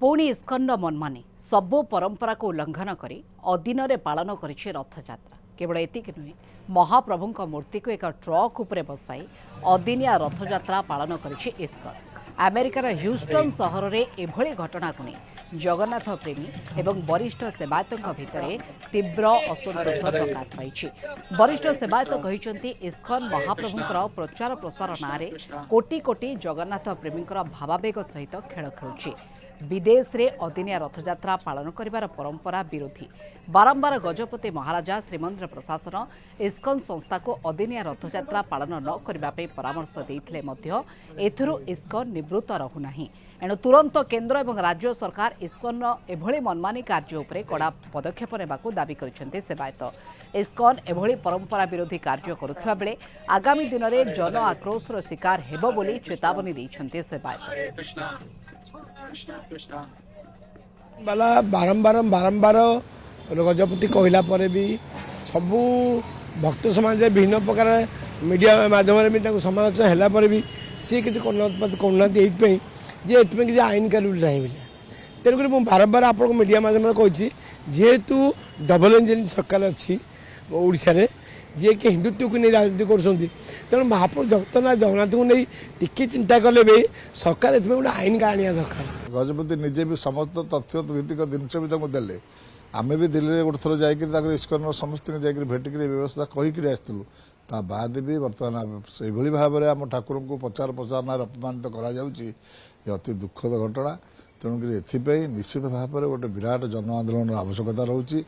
पुणी इस्कन मनमानी सबु परंपरा को उल्लंघन करी अदिन पालन करिछि रथयात्रा। केवल एतिक नुहे महाप्रभु मूर्ति को एक ट्रक उपरे बसाई अदिनिया रथयात्रा पालन करिछि इस्कन। अमेरिकार ह्यूस्टन सहर में एभली घटना को नहीं जगन्नाथ प्रेमी एवं वरिष्ठ सेवायतों भितर तीव्र असंतोष प्रकाश पाई। वरिष्ठ सेवायत कहते इस्कन महाप्रभुंकर प्रचार प्रसार नारे कोटी कोटी जगन्नाथ प्रेमींकर भावावेग सहित खेल खेलुछि। विदेश रे अदिनिया रथयात्रा पालन करिवार परंपरा विरोधी बारंबार गजपति महाराजा श्रीमंदिर प्रशासन इस्कन संस्था को अदिनिया रथयात्रा पालन न करबा पे परामर्श देइथिले मध्य एथुरु इस्कन निवृत्त रहुनाही। एणु तुरंत केंद्र और राज्य सरकार इस्कन एभली मनमानी कार्य उपरे कड़ा पदक्षेप नेबाकू दाबी करिसेंते सेवायत। इस्कन एभली परंपरा विरोधी कार्य करुथिबा बेले आगामी दिन में जन आक्रोशर शिकार हेबो बोली चेतावनी दैछन्ते सेवायत। बाला बारंबार बारंबार गजपति कहला पर भी सबू भक्त समाज विभिन्न प्रकार मीडिया माध्यम भी समालोचना है पर भी सी किसी करूना जे किसी आईन कानून चाहिए तेणुक मुझे बारंबार आप मीडिया माध्यम कही जेहेतु डबल इंजिन सरकार अच्छी ओडिशा रे जे कि हिंदुत्व को नहीं राजनीति कर तेणु महाप्रभु जगन्नाथ को नहीं टिके चिंता कले भी सरकार गोटे आईन का आने दरकार। गजपति निजे भी समस्त तथ्य भित्तिक जिनस भी देले आम भी दिल्ली गोटे थर जाकर इस्कन समस्त भेटिक व्यवस्था कहीकि आसलु ता बाद भी बर्तमान से भाव में आम ठाकुर को प्रचार प्रसार अपमानित कर अति दुखद घटना। तेणुक निश्चित भाव में गोटे विराट जन आंदोलन आवश्यकता रही।